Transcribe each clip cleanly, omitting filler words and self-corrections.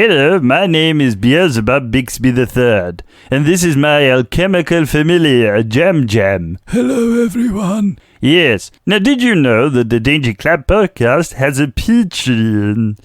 Hello, my name is Beelzebub Bixby III, and this is my alchemical familiar, Jam Jam. Hello, everyone. Yes. Now, did you know that the Danger Club podcast has a Patreon?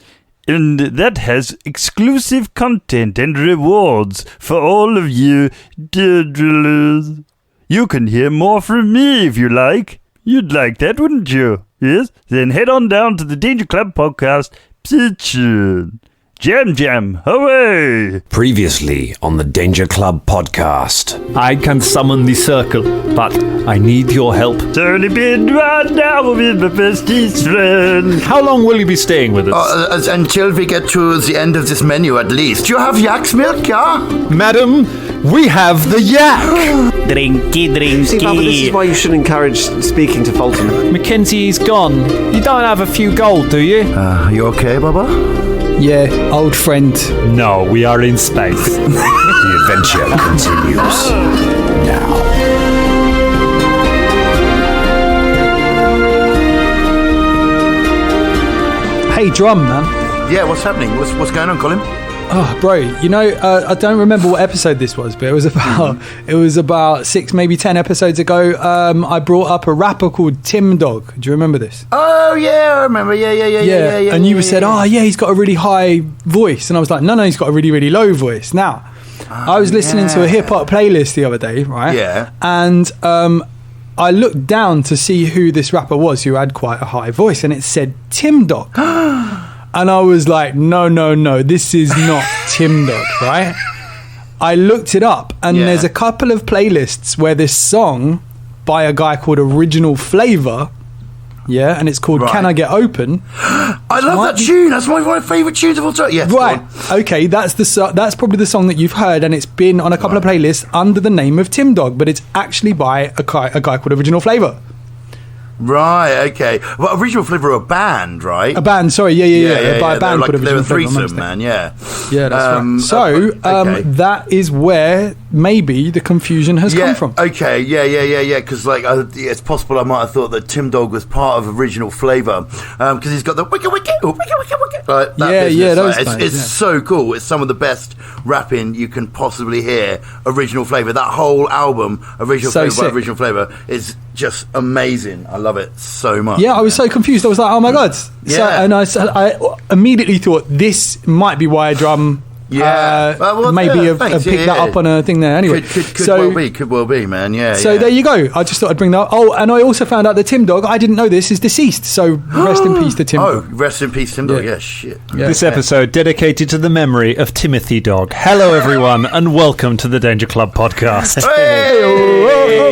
And that has exclusive content and rewards for all of you daredevils. You can hear more from me if you like. You'd like that, wouldn't you? Yes? Then head on down to the Danger Club podcast Patreon. Jam Jam, away! Previously on the Danger Club podcast. I can summon the circle, but I need your help. It's only been 1 hour with my bestest friend. How long will you be staying with us? Until we get to the end of this menu, at least. Do you have yak's milk, yeah? Madam, we have the yak! Drinky. See, Barbara, this is why you should encourage speaking to Fulton. Mackenzie's gone. You don't have a few gold, do you? You okay, Baba? Yeah, old friend. No, we are in space. The adventure continues now. Hey, Drum, man. Yeah, what's happening? What's going on, Colin? Oh, bro, you know, I don't remember what episode this was, but it was about 6, maybe 10 episodes ago. I brought up a rapper called Tim Dog. Do you remember this? Oh, yeah, I remember. Yeah. And you said, he's got a really high voice. And I was like, no, he's got a really, really low voice. Now, I was listening to a hip-hop playlist the other day, right? Yeah. And I looked down to see who this rapper was who had quite a high voice, and it said Tim Dog. And I was like, no, this is not Tim Dog, right? I looked it up, and there's a couple of playlists where this song by a guy called Original Flavor, and it's called Can I Get Open? I love that tune. That's one of my favourite tunes of all time. Yeah, right. Okay, that's probably the song that you've heard, and it's been on a couple of playlists under the name of Tim Dog, but it's actually by a guy called Original Flavor. Right, okay. Well, Original Flavor are a band, right? A band, sorry, yeah. By a band called Original Flavor. They were threesome, man, yeah. Yeah, that's right. So, that is where maybe the confusion has come from. Okay, yeah, because it's possible I might have thought that Tim Dog was part of Original Flavor, because he's got the wicka, it's so cool. It's some of the best rapping you can possibly hear. Original Flavor, that whole album, Original Flavor by Original Flavor, is just amazing. I love it so much. Yeah, I was so confused. I was like, oh my god. Yeah. So, I immediately thought this might be why Drum maybe have picked that up on a thing there. Anyway, could well be, man. Yeah. So there you go. I just thought I'd bring that up. Oh, and I also found out that Tim Dog, I didn't know this, is deceased. So rest in peace to Tim Dog. Oh, rest in peace, Tim Dog. Yeah, shit. Yeah. This episode dedicated to the memory of Timothy Dog. Hello, everyone, and welcome to the Danger Club podcast.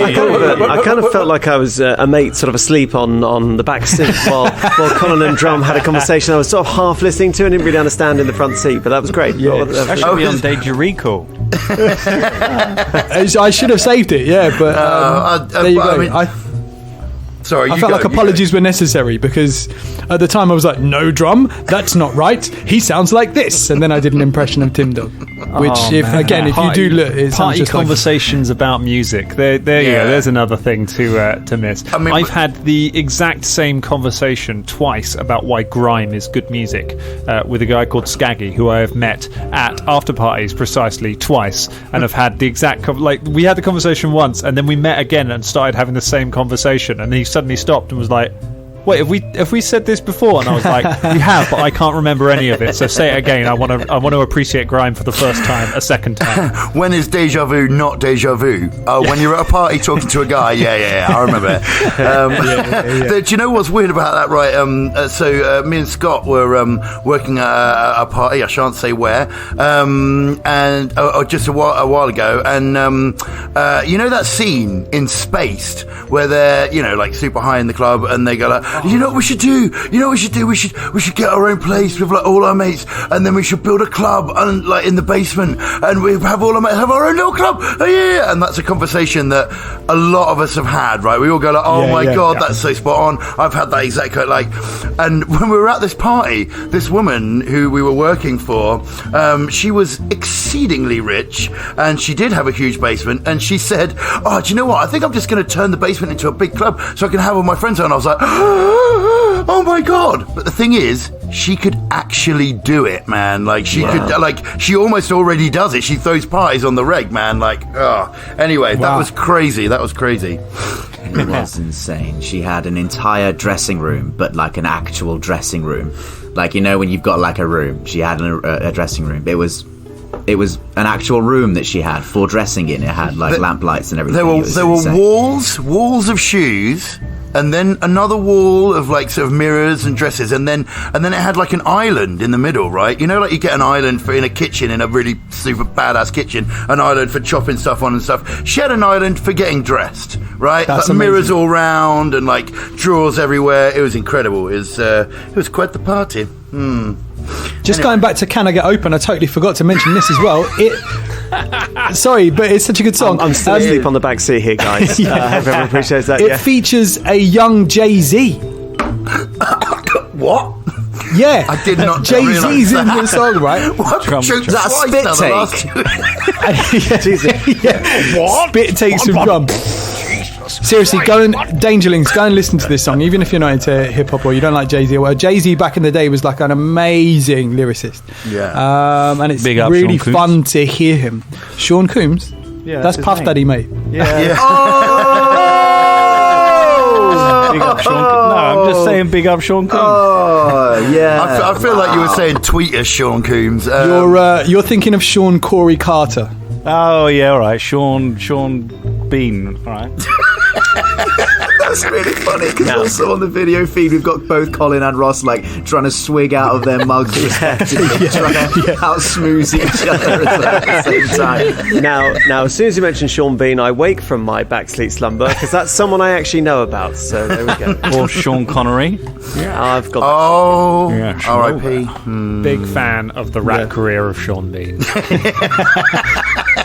I kind of felt like I was a mate sort of asleep on the back seat while Colin and Drum had a conversation. I was sort of half listening to and didn't really understand in the front seat, but that was great. Yeah. That should be on Danger Recall. I should have saved it, but there you go. I felt like apologies were necessary because at the time I was like, no, Drum, that's not right. He sounds like this. And then I did an impression of Tim Dog. Which, if you do look, it sounds just conversations about music. There you go. There's another thing to miss. I mean, I've had the exact same conversation twice about why grime is good music with a guy called Skaggy, who I have met at after parties precisely twice, and have had the exact we had the conversation once, and then we met again and started having the same conversation, and he suddenly stopped and was like, wait, have we said this before? And I was like, we have, but I can't remember any of it. So say it again. I want to appreciate grime for the first time, a second time. When is deja vu not deja vu? When you're at a party talking to a guy. Yeah, I remember it. Do you know what's weird about that? Right. So me and Scott were working at a party. I shan't say where. And just a while ago. And you know that scene in Spaced where they're super high in the club and they go like, you know what we should do? We should get our own place with all our mates, and then we should build a club and in the basement, and we have all our mates have our own little club. Oh, yeah. And that's a conversation that a lot of us have had, right? We all go like, oh my god, that's so spot on. I've had that exact and when we were at this party, this woman who we were working for, she was exceedingly rich, and she did have a huge basement, and she said, oh, do you know what? I think I'm just going to turn the basement into a big club so I can have all my friends on. And I was like, oh my God. But the thing is, she could actually do it, man. Like, she could, like, she almost already does it. She throws parties on the reg, man. Like, anyway, that was crazy. It was insane. She had an entire dressing room, but like an actual dressing room. Like, you know, when you've got like a room, she had a dressing room. It was an actual room that she had for dressing in. It had like lamp lights and everything. There were walls of shoes, and then another wall of like sort of mirrors and dresses, and then it had like an island in the middle, right? You know, like you get an island in a kitchen, in a really super badass kitchen, an island for chopping stuff on and stuff. She had an island for getting dressed, right? That's like mirrors all round and like drawers everywhere. It was incredible. It was quite the party. Just going back to Can I Get Open, I totally forgot to mention this as well. Sorry, but it's such a good song. I'm still asleep on the back seat here, guys. I hope everyone appreciates that. It features a young Jay-Z. What? Yeah, I did not. Jay-Z's in the song, right? What? That spit take. Yeah. What? Spit takes some drum. Seriously, Dangerlings, go and listen to this song, even if you're not into hip hop or you don't like Jay-Z. Well, Jay-Z back in the day was like an amazing lyricist. Yeah. And it's really fun to hear him. Sean Combs? Yeah, that's Puff Daddy, mate. Yeah. Big up Sean. No, I'm just saying big up Sean Combs. Oh, yeah. I feel like you were saying tweet us, Sean Combs. You're thinking of Sean Corey Carter. Oh, yeah, all right. Sean Bean, all right. That's really funny because also on the video feed we've got both Colin and Ross like trying to swig out of their mugs respectively, trying to out-smooze each other at the same time. Now, as soon as you mentioned Sean Bean, I wake from my backseat slumber because that's someone I actually know about. So there we go. Or Sean Connery. Yeah, I've got. Oh, yeah, R.I.P. Big fan of the rap career of Sean Bean.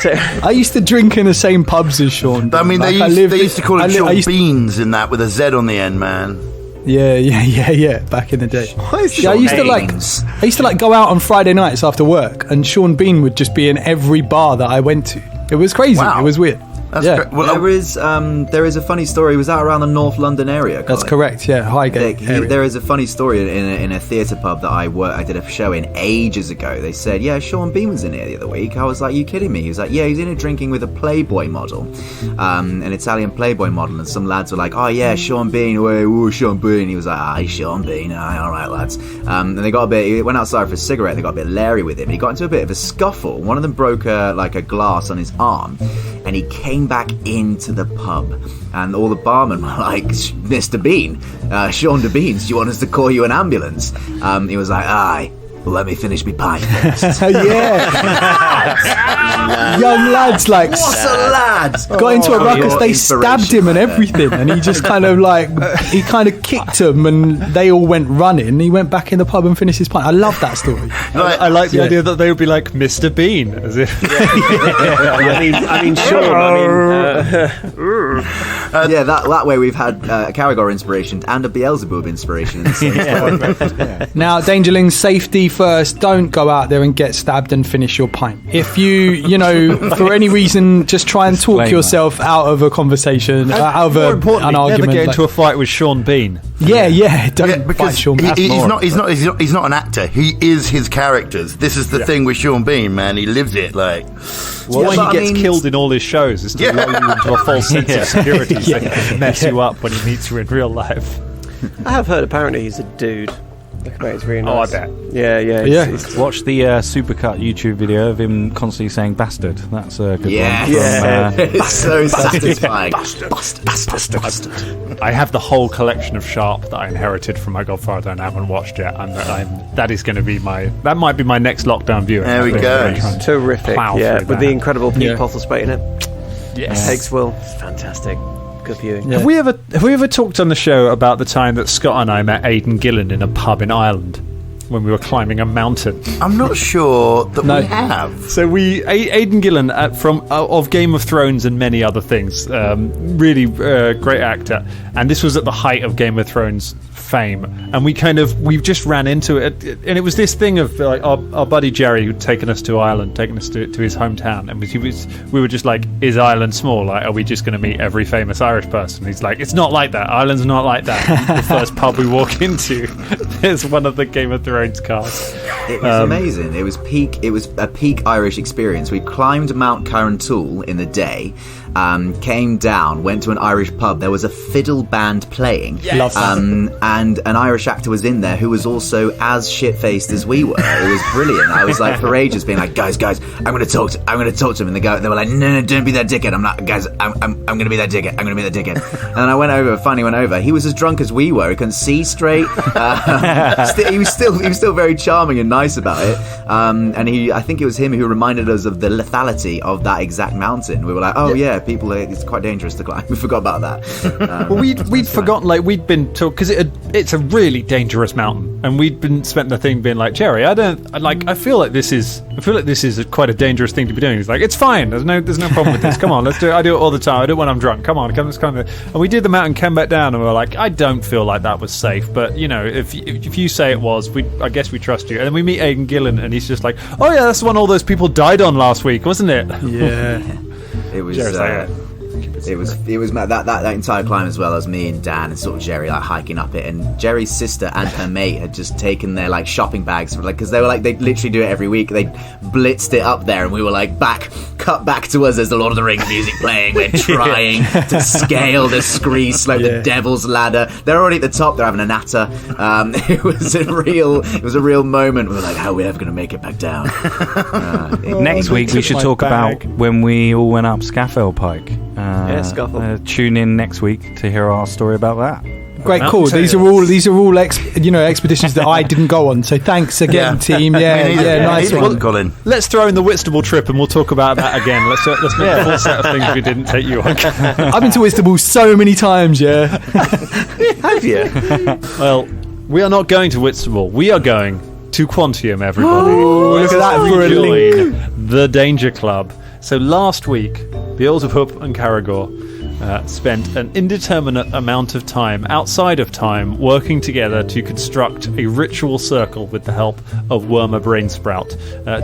I used to drink in the same pubs as Sean. I mean, they used to call him Sean Beans in that with a Z on the end, man. Yeah. Back in the day. I used to like go out on Friday nights after work, and Sean Bean would just be in every bar that I went to. It was crazy. Wow. It was weird. That's well, there is a funny story. Was that around the North London area? Colin? That's correct. Yeah, Highgate. There is a funny story in a theatre pub that I did a show in ages ago. They said, "Yeah, Sean Bean was in here the other week." I was like, "You kidding me?" He was like, "Yeah, he's in here drinking with a Playboy model, an Italian Playboy model." And some lads were like, "Oh yeah, Sean Bean, ooh, Sean Bean." He was like, "Hey, Sean Bean, all right, lads." And they got a bit. He went outside for a cigarette. They got a bit leery with him. He got into a bit of a scuffle. One of them broke a glass on his arm, and he came back into the pub, and all the barmen were like, "Mr. Bean, Sean de Beans, do you want us to call you an ambulance?" He was like, "Aye, well, let me finish my pint first." Young lads, like, what a lad! Got into a ruckus. They stabbed him and everything, and he just kind of kicked them, and they all went running. He went back in the pub and finished his pint. I love that story. I like the idea that they would be like Mr. Bean, as if. I mean, sure. That way we've had a Caragor inspiration and a Beelzebub inspiration. In the same Now, Dangerlings, safety first. Don't go out there and get stabbed and finish your pint. If you for any reason, just try and talk yourself out of a conversation, out of an argument. Never get into a fight with Sean Bean. Don't fight Sean Bean. He's not an actor. He is his characters. This is the thing with Sean Bean, man. He lives it. Like, why he gets killed in all his shows is to lull you into a false sense of security, so he can mess you up when he meets you in real life. I have heard apparently he's a dude. It's really nice. Oh, I bet. Yeah. Watch the Supercut YouTube video of him constantly saying "bastard." That's a good one. It's so satisfying. Bastard. I have the whole collection of Sharp that I inherited from my godfather and I haven't watched yet, and that is going to be that might be my next lockdown viewing. There we go. Terrific. With the incredible Pete Postlethwaite in it. Yes. Takes Will. It's fantastic. Good viewing. Have we ever talked on the show about the time that Scott and I met Aidan Gillen in a pub in Ireland when we were climbing a mountain? I'm not sure that we have. So Aidan Gillen of Game of Thrones and many other things, really great actor, and this was at the height of Game of Thrones fame, and we just ran into it, and it was this thing of like our buddy Jerry who'd taken us to Ireland, taken us to his hometown, and we were just like, is Ireland small? Like, are we just going to meet every famous Irish person? He's like, it's not like that. Ireland's not like that. The first pub we walk into, there's one of the Game of Thrones cast. It was amazing. It was a peak Irish experience. We climbed Mount Carrantoul in the day, came down, went to an Irish pub. There was a fiddle band playing, and an Irish actor was in there who was also as shit-faced as we were. It was brilliant. I was like, for ages, being like, guys, I'm going to talk to him. And they were like, no, don't be that dickhead. I'm not, guys. I'm going to be that dickhead. I'm going to be that dickhead. And then I finally went over. He was as drunk as we were. He couldn't see straight. He was still very charming and nice about it. And I think it was him who reminded us of the lethality of that exact mountain. We were like, people, it's quite dangerous to climb. We forgot about that. Well, we'd forgotten, like, we'd been told, because it's a really dangerous mountain, and we'd been spent the thing being like, Jerry, I feel like this is quite a dangerous thing to be doing. He's like, it's fine. There's no problem with this. Come on, let's do it. I do it all the time. I do it when I'm drunk. Come on, let's come. And we did the mountain, came back down, and we were like, I don't feel like that was safe, but if you say it was, I guess we trust you. And then we meet Aidan Gillen, and he's just like, oh yeah, that's the one all those people died on last week, wasn't it? Yeah. It was. It was that entire climb, as well as me and Dan and sort of Jerry like hiking up it, and Jerry's sister and her mate had just taken their like shopping bags because they literally do it every week. They blitzed it up there, and we were like cut back to us as the Lord of the Rings music playing. We're trying to scale the scree slope, the Devil's Ladder. They're already at the top. They're having a natter. It was a real moment. We were like, how are we ever going to make it back down? Next week we should talk about when we all went up Scafell Pike. Tune in next week to hear our story about that. Great call. These are all expeditions that I didn't go on. So thanks again, team. Nice one, Colin. Let's throw in the Whitstable trip, and we'll talk about that again. Let's make a full set of things we didn't take you on. I've been to Whitstable so many times. Yeah. Have you? Well, we are not going to Whitstable. We are going to Quantium, everybody. Look at that for a link. The Danger Club. So last week, Beelzebub and Caragor spent an indeterminate amount of time, outside of time, working together to construct a ritual circle with the help of Worma Brainsprout,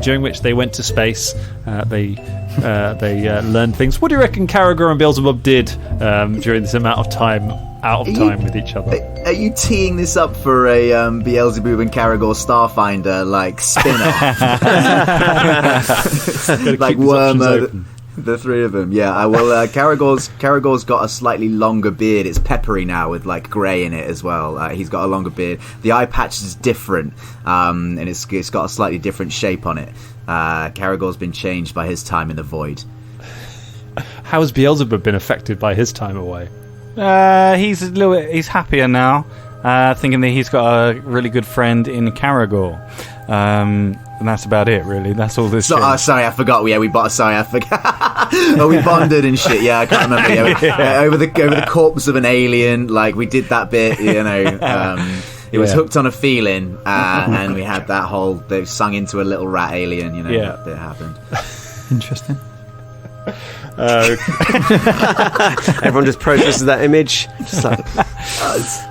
during which they went to space. They learned things. What do you reckon Caragor and Beelzebub did during this amount of time, with each other? Are you teeing this up for a Beelzebub and Caragor Starfinder like spin-off? Like Worma, the three of them. Yeah, I will. Caragor's got a slightly longer beard. It's peppery now with like grey in it as well. He's got a longer beard. The eye patch is different, and it's got a slightly different shape on it. Caragor's been changed by his time in the void. How has Beelzebub been affected by his time away? He's happier now, thinking that he's got a really good friend in Caragor. And that's about it, really. That's all this. Sorry, I forgot. Yeah, we bought. Sorry, I forgot. We bonded and shit. Yeah, I can't remember. Yeah, over the corpse of an alien. Like we did that bit. It was hooked on a feeling, and we had that whole. They sung into a little rat alien. That bit happened. Interesting. Everyone just processes that image. Just like,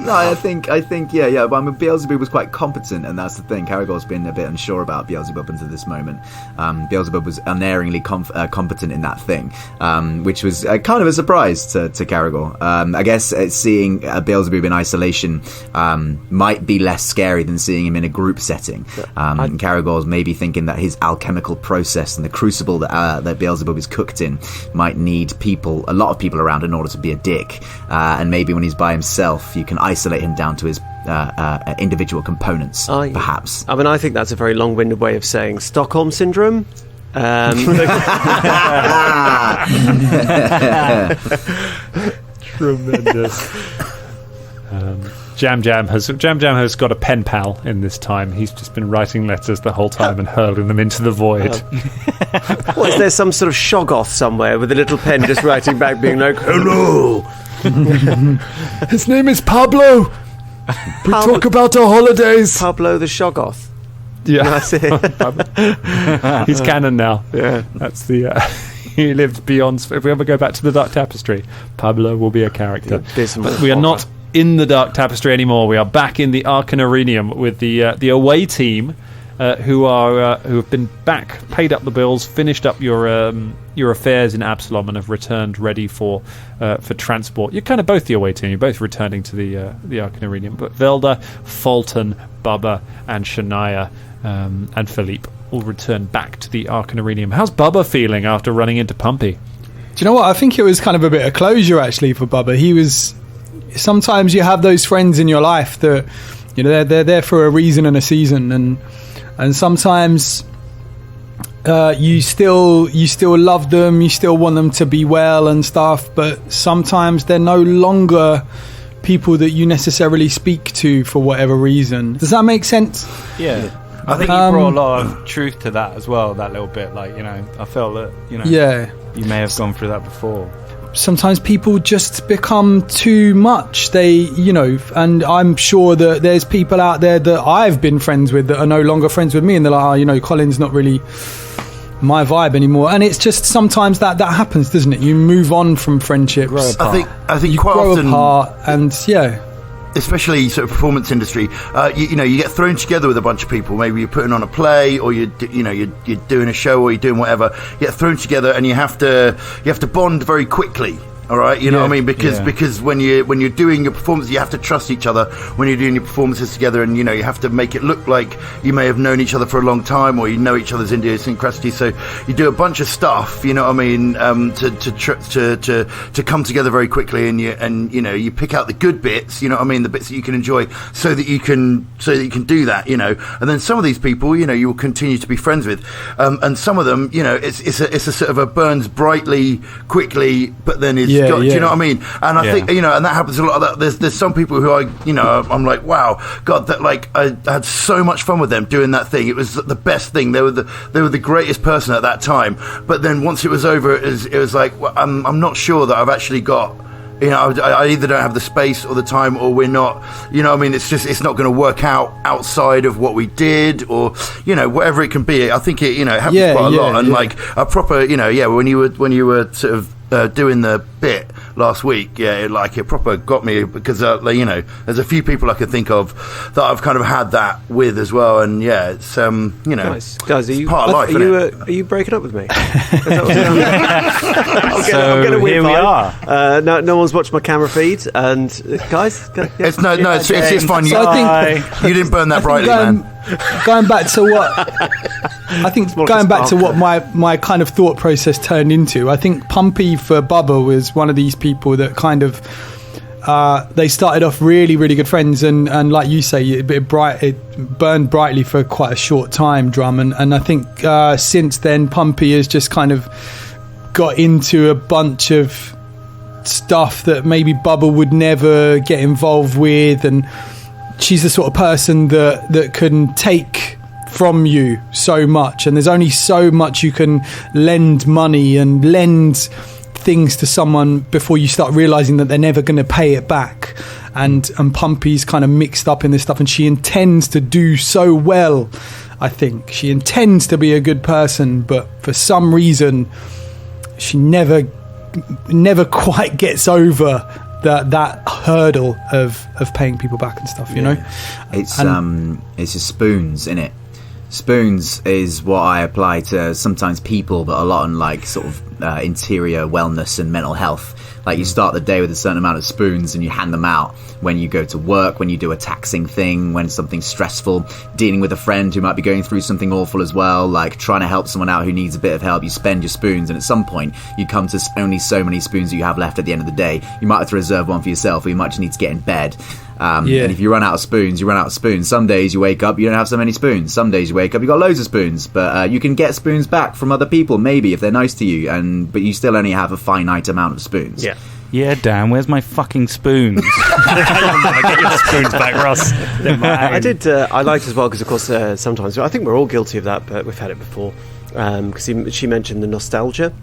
I think, yeah. But I mean, Beelzebub was quite competent, and that's the thing. Caragor's been a bit unsure about Beelzebub until this moment. Beelzebub was unerringly competent in that thing, which was kind of a surprise to Caragor. I guess seeing Beelzebub in isolation might be less scary than seeing him in a group setting. And Caragor's maybe thinking that his alchemical process and the crucible that Beelzebub is cooked in might need a lot of people around in order to be a dick, and maybe when he's by himself you can isolate him down to his individual components, perhaps. I mean, I think that's a very long-winded way of saying Stockholm Syndrome. Tremendous. Jam Jam has got a pen pal in this time. He's just been writing letters the whole time and hurling them into the void. Is there some sort of Shoggoth somewhere with a little pen just writing back, being like, "Hello, his name is Pablo. We talk about our holidays." Pablo the Shoggoth. Yeah, that's it. He's canon now. Yeah, that's the. He lived beyond. If we ever go back to the Dark Tapestry, Pablo will be a character. Yeah, but we are not in the Dark Tapestry anymore. We are back in the Arcanarium with the away team, who have been back, paid up the bills, finished up your affairs in Absalom, and have returned ready for transport. You're kind of both the away team. You're both returning to the Arcanarium. But Velda, Fulton, Bubba, and Shania and Philippe will return back to the Arcanarium. How's Bubba feeling after running into Pumpy? Do you know what? I think it was kind of a bit of closure actually for Bubba. He was. Sometimes you have those friends in your life that, you know, they're there for a reason and a season, and sometimes you still love them, you still want them to be well and stuff, but sometimes they're no longer people that you necessarily speak to for whatever reason. Does that make sense? Yeah. I think you brought a lot of truth to that as well, that little bit. Like, you know, I felt that, you know, you may have gone through that before. Sometimes people just become too much. They, you know, and I'm sure that there's people out there that I've been friends with that are no longer friends with me, and they're like, oh, you know, Colin's not really my vibe anymore. And it's just sometimes that happens, doesn't it? You move on from friendship. I think you quite grow often, apart, and especially sort of performance industry, you know, you get thrown together with a bunch of people. Maybe you're putting on a play, or you're doing a show, or you're doing whatever. You get thrown together, and you have to bond very quickly. All right, you know what I mean? Because when you're doing your performance, you have to trust each other when you're doing your performances together, and you know, you have to make it look like you may have known each other for a long time, or you know each other's idiosyncrasies. So you do a bunch of stuff, you know what I mean, to come together very quickly, and you know, you pick out the good bits, you know what I mean, the bits that you can enjoy, so that you can do that, you know. And then some of these people, you know, you will continue to be friends with, and some of them, you know, it's a sort of a burns brightly, quickly, but then is. Do you know what I mean? And I think, you know, and that happens a lot. Of that. There's some people who I'm like, wow, God, that, like, I had so much fun with them doing that thing. It was the best thing. They were the greatest person at that time. But then once it was over, it was like, well, I'm not sure that I've actually got. You know, I either don't have the space or the time, or we're not. You know what I mean? It's not going to work out outside of what we did, or, you know, whatever it can be. I think it, you know, it happens quite a lot. And like a proper, you know, when you were sort of doing the bit last week, it proper got me, because you know, there's a few people I could think of that I've kind of had that with as well, and it's you know, guys, are you part of life, are you breaking up with me? So here we are. No one's watched my camera feed, and guys, it's fine. So I think you didn't burn that brightly, man. Going back to what my kind of thought process turned into, I think Pumpy for Bubba was one of these people that kind of they started off really, really good friends, and like you say, it burned brightly for quite a short time, Drum, and I think since then Pumpy has just kind of got into a bunch of stuff that maybe Bubba would never get involved with, and she's the sort of person that can take from you so much, and there's only so much you can lend money and lend things to someone before you start realizing that they're never going to pay it back. And Pumpy's kind of mixed up in this stuff, and she intends to do so well. I think she intends to be a good person, but for some reason she never quite gets over that hurdle of paying people back and stuff, you know. It's just spoons, innit? Spoons is what I apply to sometimes people, but a lot on like sort of interior wellness and mental health. Like, you start the day with a certain amount of spoons and you hand them out when you go to work, when you do a taxing thing, when something's stressful, dealing with a friend who might be going through something awful as well, like trying to help someone out who needs a bit of help. You spend your spoons, and at some point you come to only so many spoons that you have left at the end of the day. You might have to reserve one for yourself, or you might just need to get in bed. And if you run out of spoons, you run out of spoons. Some days you wake up, you don't have so many spoons. Some days you wake up, you've got loads of spoons. But you can get spoons back from other people, maybe, if they're nice to you, but you still only have a finite amount of spoons. Yeah, Dan, where's my fucking spoons? Get your spoons back, Ross. I liked as well, because of course sometimes, I think we're all guilty of that, but we've had it before, because she mentioned the nostalgia.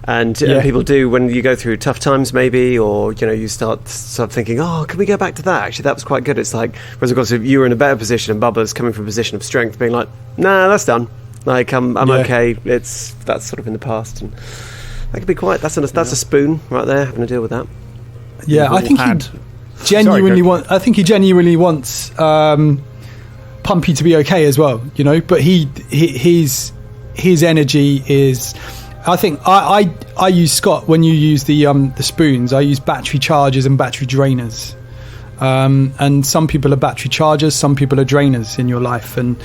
And people do when you go through tough times, maybe, or you start thinking, oh, can we go back to that? Actually, that was quite good. It's like, whereas of course, if you were in a better position and Bubba's coming from a position of strength, being like, nah, that's done. Like, I'm okay. That's sort of in the past, and that could be quite. That's a spoon right there, having to deal with that. Yeah, I think genuinely wants Pumpy to be okay as well, you know. But his energy is. I think I use, Scott, when you use the spoons, I use battery chargers and battery drainers. And some people are battery chargers, some people are drainers in your life, and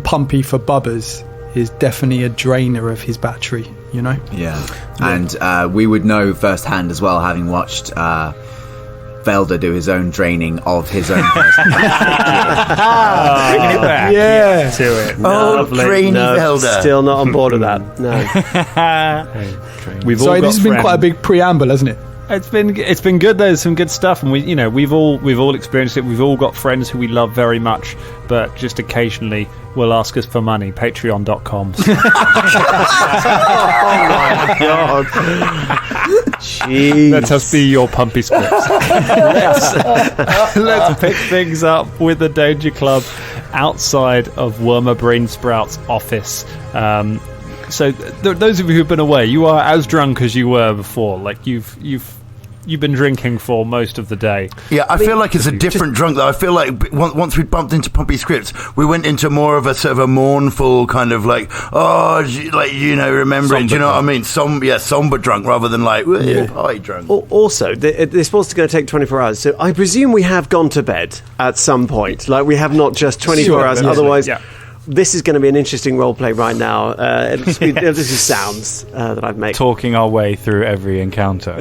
Pumpy for Bubbers is definitely a drainer of his battery, you know? Yeah. And we would know firsthand as well, having watched Velda do his own draining of his own personal yeah. To it. Oh, drainy Velda. Still not on board with that. No. Sorry, this has been quite a big preamble, hasn't it? It's been good. There's some good stuff, and we've all experienced it. We've all got friends who we love very much, but just occasionally will ask us for money. Patreon.com. Oh my god! Jeez. Let us be your Pumpy scripts. Let's pick things up with the Danger Club outside of Wormer Brainsprout's office. So those of you who've been away, you are as drunk as you were before. Like you've been drinking for most of the day. Yeah, I feel like it's a different drunk though. I feel like once we bumped into Pumpy Scripts, we went into more of a sort of a mournful kind of like, remember it. Do you know what I mean? Somber drunk rather than like party drunk. Also, they're supposed to go take 24 hours, so I presume we have gone to bed at some point. Like we have not just 24 hours. Otherwise. Yeah. This is going to be an interesting role play right now. This is sounds that I've made. Talking our way through every encounter.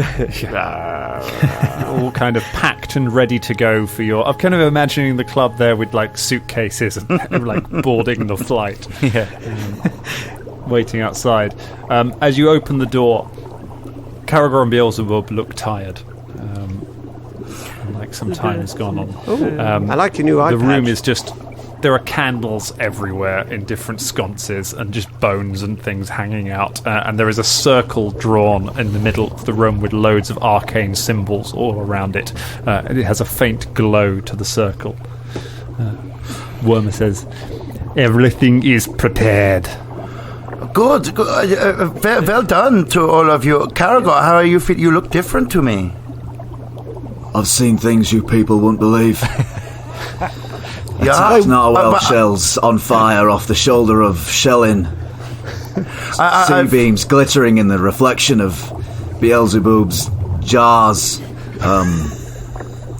All kind of packed and ready to go for your... I'm kind of imagining the club there with like suitcases and like boarding the flight. Yeah. Waiting outside. As you open the door, Karagor and Beelzebub look tired. Like some time has gone on. I like your new iPad. The room is just... There are candles everywhere in different sconces and just bones and things hanging out. And there is a circle drawn in the middle of the room with loads of arcane symbols all around it. And it has a faint glow to the circle. Wormer says, "Everything is prepared." Good. Well done to all of you. Karagor, how are you feel? You look different to me. I've seen things you people wouldn't believe. Yeah, narwhal shells on fire off the shoulder of Shellin. Sea beams glittering in the reflection of Beelzebub's jars.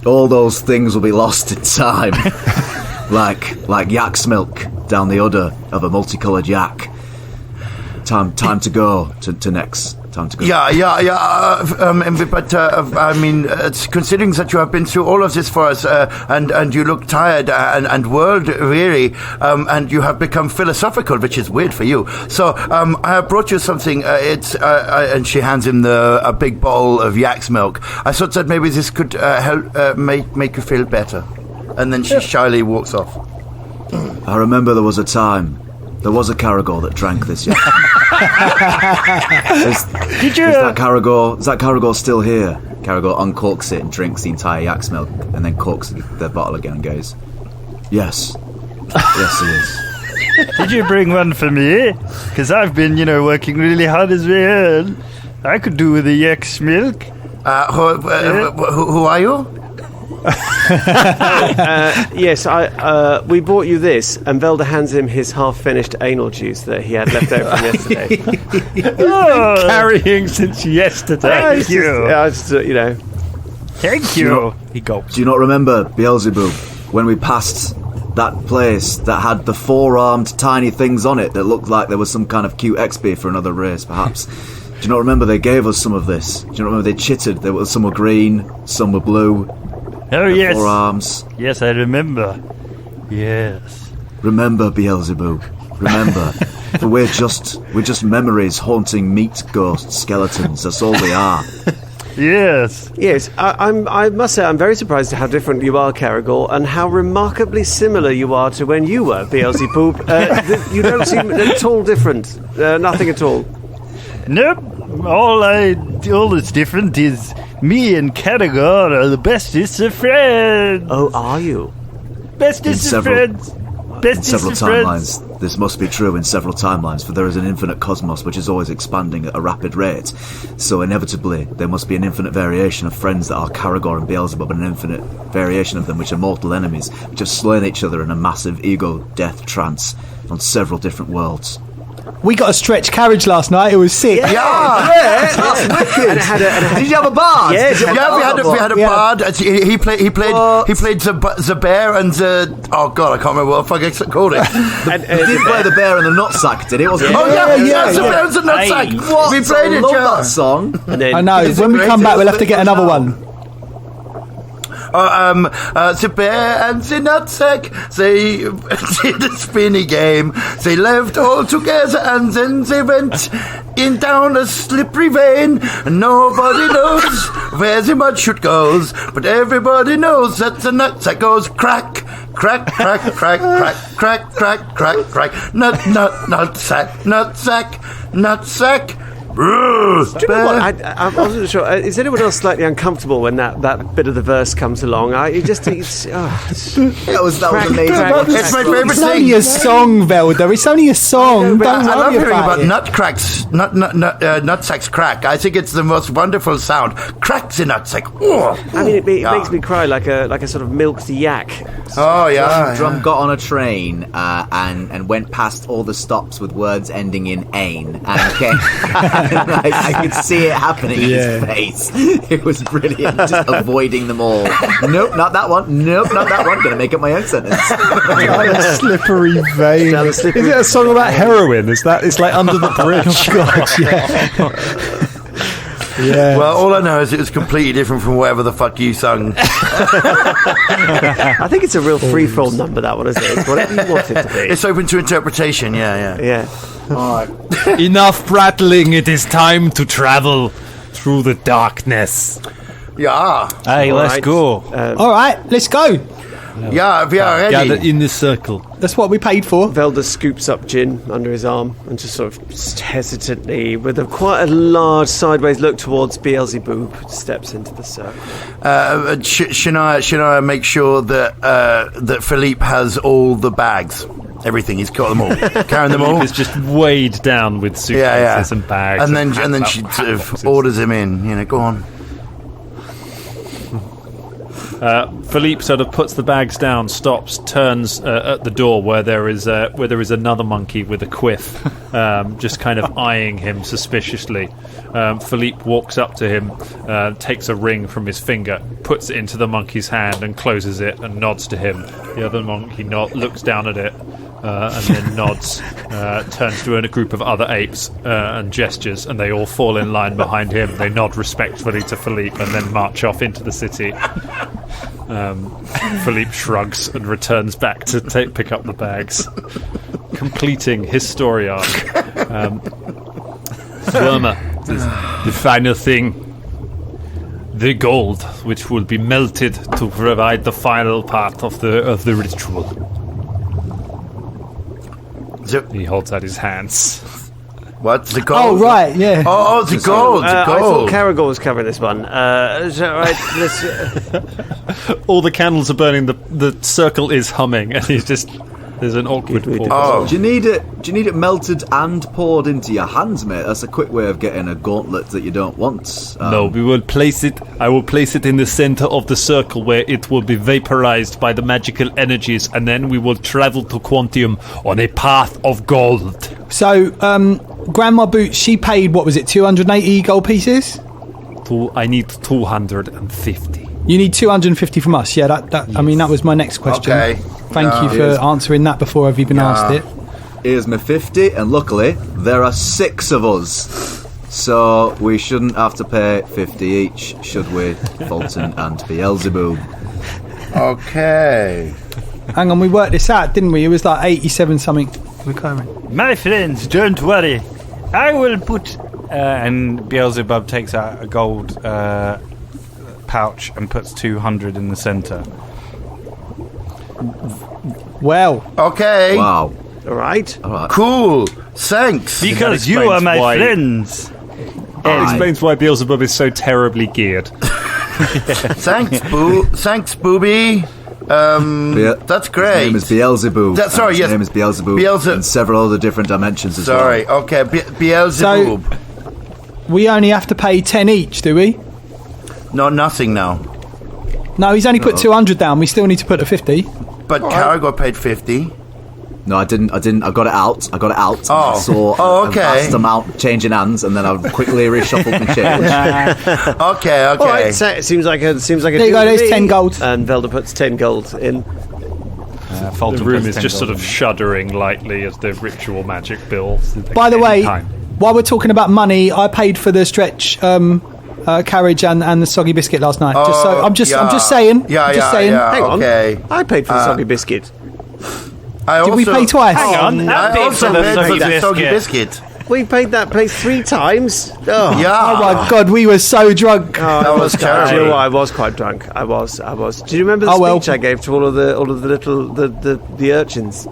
All those things will be lost in time. like yak's milk down the udder of a multicoloured yak. Time to go to next. Time to go. Considering that you have been through all of this for us, and you look tired and world weary, and you have become philosophical, which is weird for you. So I have brought you something. And she hands him a big bowl of yak's milk. I thought that maybe this could help make you feel better. And then she shyly walks off. I remember there was a time. There was a Karagor that drank this yak. Is that Karagor still here? Karagor uncorks it and drinks the entire yak's milk and then corks the bottle again and goes, Yes, he is. Did you bring one for me? Because I've been, working really hard as well. I could do with the yak's milk. Who are you? Yes, we brought you this, and Velda hands him his half-finished anal juice that he had left over from yesterday. Carrying since yesterday. Thank you. Thank you. He gulps. Do you not remember, Beelzebub, when we passed that place that had the four-armed tiny things on it that looked like there was some kind of cute XP for another race, perhaps? Do you not remember they gave us some of this? Do you not remember they chittered? Some were green, some were blue. Oh, yes. Forearms. Yes, I remember. Yes. Remember, Beelzebub. Remember. For we're just memories haunting meat ghost skeletons. That's all we are. Yes. Yes, I must say I'm very surprised at how different you are, Karagor, and how remarkably similar you are to when you were Beelzebub. You don't seem at all different. Nothing at all. Nope. All that's different is me and Karagor are the bestest of friends. Oh, are you? Bestest of friends. Bestest Several of friends. timelines, This must be true in several timelines, for there is an infinite cosmos which is always expanding at a rapid rate. So inevitably, there must be an infinite variation of friends that are Caragor and Beelzebub, and an infinite variation of them which are mortal enemies, which have slain each other in a massive ego-death trance on several different worlds. We got a stretch carriage last night. It was sick. That's wicked. Did you have a bard? Yeah, we had a bard. He played the bear and the. Oh God, I can't remember what the fuck I called it. He did play the bear and the nutsack, did he? The bear and the nutsack. What? We played I it. love that song. I know. When we come back, we'll have to get another one. The bear and the nutsack, they did a spinny game. They left all together and then they went in down a slippery vein. Nobody knows where the mudchute goes, but everybody knows that the nutsack goes crack, crack, crack, crack, crack, crack, crack, crack, crack. Nutsack, nutsack, nutsack. Do you know what? I wasn't sure. Is anyone else slightly uncomfortable when that bit of the verse comes along? That was amazing. It's my favourite thing. It's only a song, Velda. It's only a song. I love hearing about nutsacks crack. I think it's the most wonderful sound. Cracks in nutsack. I mean, it makes me cry like a sort of milked yak. Oh yeah. Drum got on a train and went past all the stops with words ending in "ain" and came. I could see it happening in his face. It was brilliant, just avoiding them all. Nope, not that one. Nope, not that one. Gonna make up my own sentence. Slippery vein. Is it a song about heroin? Is that? It's like Under the Bridge. Oh God, yeah. Well, all I know is it was completely different from whatever the fuck you sung. I think it's a real free-for-all number, that one, isn't it? It's whatever you want it to be. It's open to interpretation, yeah. All right. Enough prattling, it is time to travel through the darkness. Yeah. Hey, let's go. All right, let's go. Yeah, we are ready. Gather in the circle. That's what we paid for. Velda scoops up Jin under his arm and just sort of hesitantly, with quite a large sideways look towards Beelzebub, steps into the circle. Should I make sure that Philippe has all the bags? Everything, he's got them all. Carrying them all. He's just weighed down with suitcases and bags. And then she sort of orders him in. Go on. Philippe sort of puts the bags down, stops, turns at the door where there is another monkey with a quiff, just kind of eyeing him suspiciously. Philippe walks up to him, takes a ring from his finger, puts it into the monkey's hand and closes it and nods to him. The other monkey looks down at it and then nods, turns to a group of other apes and gestures, and they all fall in line behind him. They nod respectfully to Philippe and then march off into the city. Philippe shrugs and returns back to pick up the bags, completing his story arc. Verma, the final thing, the gold, which will be melted to provide the final part of the ritual. He holds out his hands. What? The gold? Oh, right, yeah. Oh, the gold. I thought Caragor was covering this one. Is that right? All the candles are burning. The circle is humming, and he's just. There's an awkward pause. Oh. Do you need it melted and poured into your hands, mate? That's a quick way of getting a gauntlet that you don't want. No, we will place it. I will place it in the center of the circle where it will be vaporized by the magical energies, and then we will travel to Quantium on a path of gold. So, Grandma Boots, she paid, what was it, 280 gold pieces? I need 250. You need 250 from us. Yeah, that I mean, that was my next question. Okay. Thank you for answering that before I've even asked it. Here's my 50, and luckily there are 6 of us, so we shouldn't have to pay 50 each, should we, Fulton and Beelzebub? Okay. Hang on, we worked this out, didn't we? It was like 87 something recurring. My friends, don't worry. I will put... and Beelzebub takes out a gold pouch and puts 200 in the centre. Well. Okay. Wow. All right. Cool. Thanks. Because you are my friends. It explains why Beelzebub is so terribly geared. Thanks, Booby. That's great. His name is Beelzebub. His name is Beelzebub. And several other different dimensions as well. Okay, Beelzebub. So, we only have to pay 10 each, do we? No, nothing now. No, he's only put 200 down. We still need to put a 50. But Caragor paid 50. No, I didn't. I got it out. Oh. I saw a vast amount changing hands, and then I quickly reshuffled my change. Okay. All right, so it seems like a there you go. There's 10 gold. And Velda puts 10 gold in. The room is just sort of shuddering lightly as the ritual magic builds. By the way, while we're talking about money, I paid for the stretch carriage and the soggy biscuit last night. I'm just saying. Hang on. Okay. I paid for the soggy biscuit. Did we pay twice? Hang on, I also paid for the soggy biscuit. We paid that place 3 times. Oh my god, we were so drunk. That was terrible. Do you know what? I was quite drunk. I was. Do you remember the speech I gave to all of the little the urchins?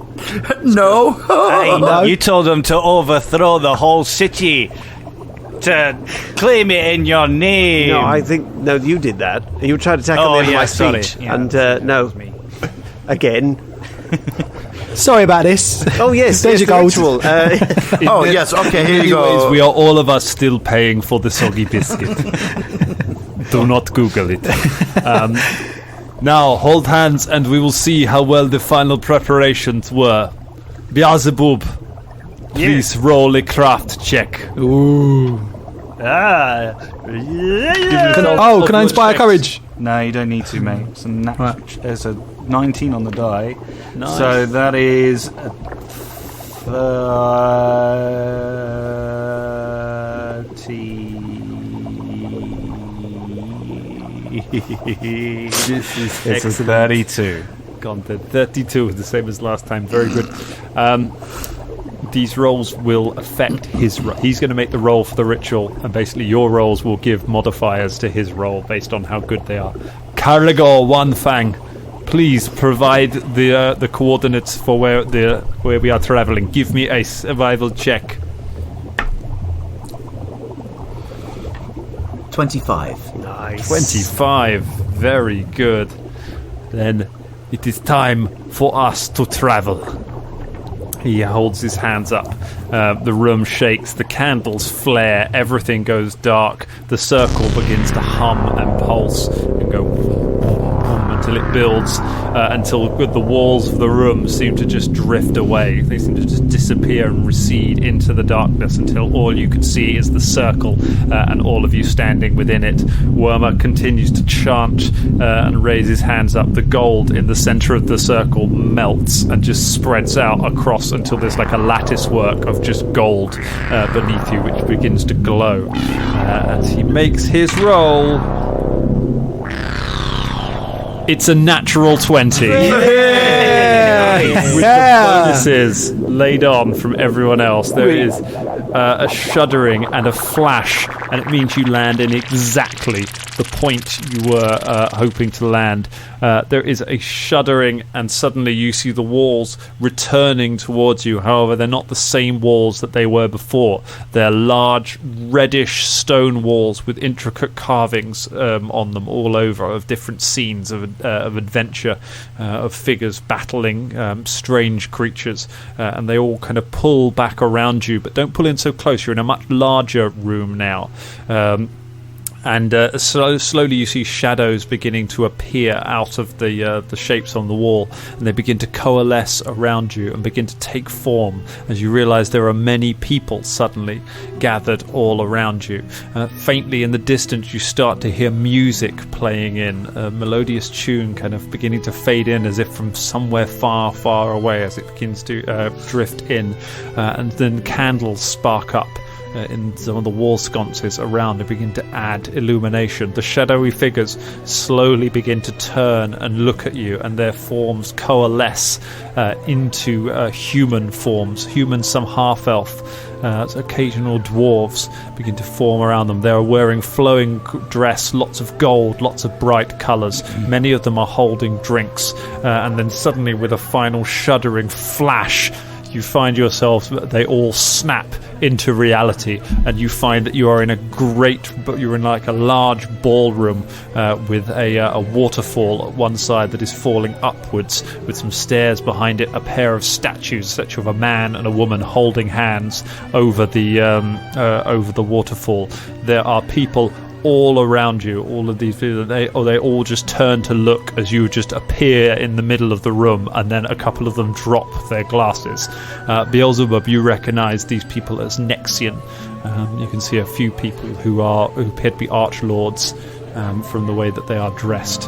No. No. You told them to overthrow the whole city, to claim it in your name. No, you did that. You tried to tackle me in my speech, and no, again. Sorry about this. Oh yes, there's your gold. Ritual. Yes. Okay, here you go. We are all of us still paying for the soggy biscuit. Do not Google it. Now hold hands, and we will see how well the final preparations were. Beelzebub, please roll a craft check. Ooh. Can I inspire courage? No, you don't need to, mate. It's there's a 19 on the die. Nice. So that is 30. This is it's a 32. Gone to 32, the same as last time. Very good. These rolls will affect his he's going to make the roll for the ritual, and basically your rolls will give modifiers to his roll based on how good they are. Caragor One Fang, please provide the coordinates for where we are traveling. Give me a survival check. 25. Nice. 25. Very good. Then it is time for us to travel. He holds his hands up. The room shakes. The candles flare. Everything goes dark. The circle begins to hum and pulse and go until it builds, until the walls of the room seem to just drift away. They seem to just disappear and recede into the darkness until all you can see is the circle and all of you standing within it. Wormer continues to chant and raise his hands up. The gold in the center of the circle melts and just spreads out across until there's like a lattice work of just gold beneath you, which begins to glow. And he makes his roll. It's a natural 20. With the bonuses laid on from everyone else, there is a shuddering and a flash, and it means you land in exactly the point you were hoping to land. There is a shuddering, and suddenly you see the walls returning towards you. However, they're not the same walls that they were before. They're large, reddish stone walls with intricate carvings on them all over, of different scenes of adventure, of figures battling strange creatures, and they all kind of pull back around you, but don't pull in so close. You're in a much larger room now. And slowly you see shadows beginning to appear out of the shapes on the wall, and they begin to coalesce around you and begin to take form as you realize there are many people suddenly gathered all around you. Faintly in the distance you start to hear music playing in, a melodious tune kind of beginning to fade in as if from somewhere far, far away as it begins to drift in, and then candles spark up in some of the wall sconces around and begin to add illumination. The shadowy figures slowly begin to turn and look at you, and their forms coalesce into human forms. Humans, some half-elf. Occasional dwarves begin to form around them. They are wearing flowing dress, lots of gold, lots of bright colours. Many of them are holding drinks. And then suddenly, with a final shuddering flash, you find yourselves, they all snap into reality, and you find that you are in you're in like a large ballroom with a waterfall at one side that is falling upwards, with some stairs behind it, a pair of statues, such of a man and a woman holding hands over the waterfall. There are people all around you, all of these people, they all just turn to look as you just appear in the middle of the room, and then a couple of them drop their glasses. Beelzebub, you recognize these people as Nexian. You can see a few people who appear to be archlords from the way that they are dressed.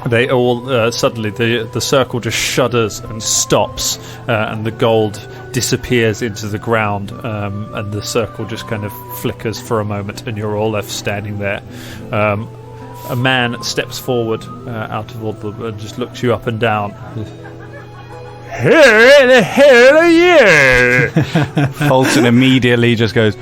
They all suddenly the circle just shudders and stops, and the gold disappears into the ground, and the circle just kind of flickers for a moment, and you're all left standing there. A man steps forward out of all and just looks you up and down. Who the hell are you? Fulton immediately just goes,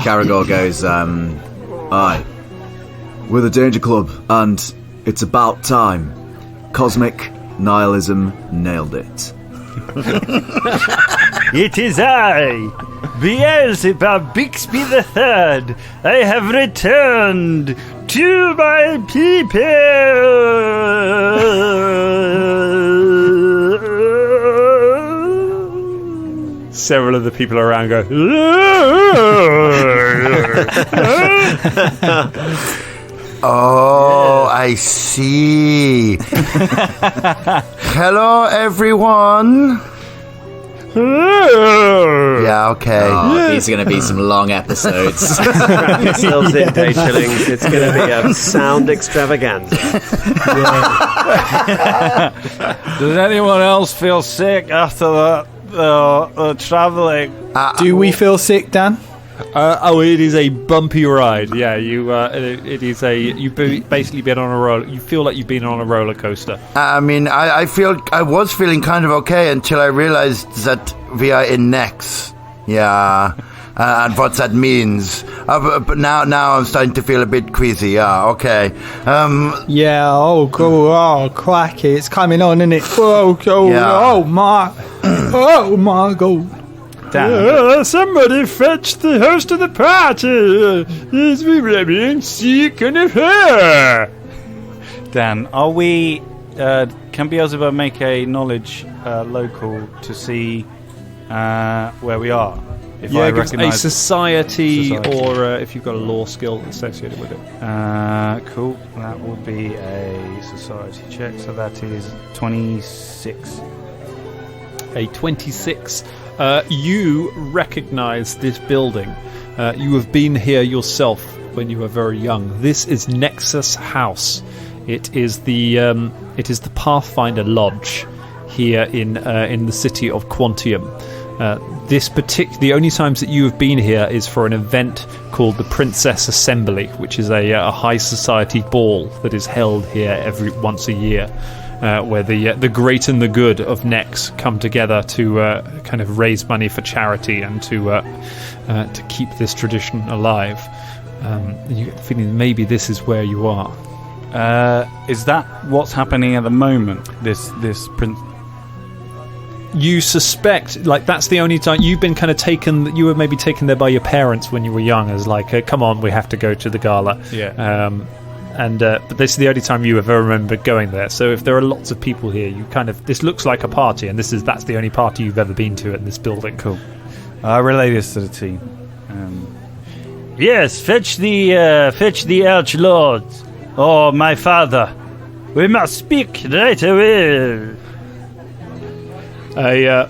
Caragor goes, aye, we're the Danger Club, and it's about time. Cosmic nihilism nailed it. It is I, Beelzebub Bixby III. I have returned to my people. Several of the people around go, oh, I see. Hello, everyone. Yeah, okay. Oh, these are going to be some long episodes. Strap yourselves in, day chillings. It's going to be a sound extravaganza. does anyone else feel sick after the travelling? Do we feel sick, Dan? It is a bumpy ride. Yeah, it is you've basically been on a roller. You feel like you've been on a roller coaster. I mean, I was feeling kind of okay until I realized that we are in Nex. Yeah, and what that means. But now I'm starting to feel a bit queasy. Yeah, okay. Yeah. Oh, cool. Oh, cracky! It's coming on, isn't it? Oh, cool. Yeah. Oh my God. Somebody fetch the host of the party. He's being sick and affair. Dan, are we... can Beelzebub make a knowledge local to see where we are? If I recognize a society, or if you've got a law skill associated with it. Cool. That will be a society check, so that is 26. A 26. You recognize this building. You have been here yourself when you were very young. This is Nexus House. It is the Pathfinder Lodge here in the city of Quantium. The only times that you have been here is for an event called the Princess Assembly, which is a high society ball that is held here once a year. Where the great and the good of Nex come together to kind of raise money for charity and to keep this tradition alive. You get the feeling maybe this is where you are. Is that what's happening at the moment? This prince. You suspect, like, that's the only time you've been kind of taken. You were maybe taken there by your parents when you were young, as like, come on, we have to go to the gala. Yeah. But this is the only time you ever remember going there. So if there are lots of people here, this looks like a party, and that's the only party you've ever been to in this building. Cool. I'll relay this to the team. Yes, fetch the Archlords. Oh, my father. We must speak right away. A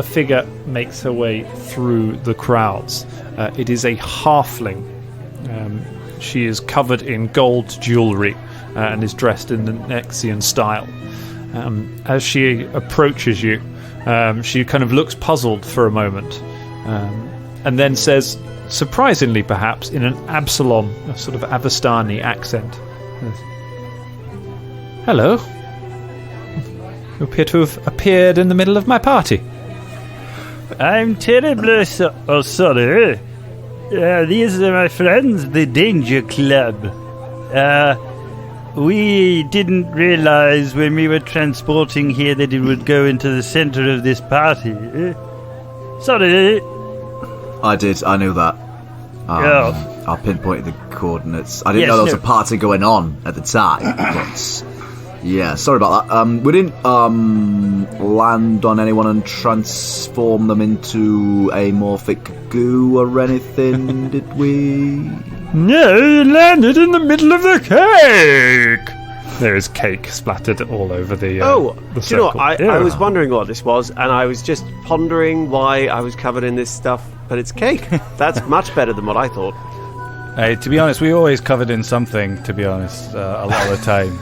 figure makes her way through the crowds. It is a halfling. She is covered in gold jewellery and is dressed in the Nexian style. As she approaches you, she kind of looks puzzled for a moment, and then says, surprisingly perhaps, in an Absalom, a sort of Avastani accent, "Hello. You appear to have appeared in the middle of my party." I'm terribly sorry. These are my friends, the Danger Club. We didn't realize when we were transporting here that it would go into the center of this party. Sorry. I did. I knew that. I pinpointed the coordinates. I didn't know there was a party going on at the time. But yeah, sorry about that. We didn't land on anyone and transform them into amorphic goo or anything, did we? No, you landed in the middle of the cake. There is cake splattered all over the do you know what? I was wondering what this was, and I was just pondering why I was covered in this stuff, but it's cake. That's much better than what I thought. Hey, to be honest, we always covered in something, to be honest, a lot of the time.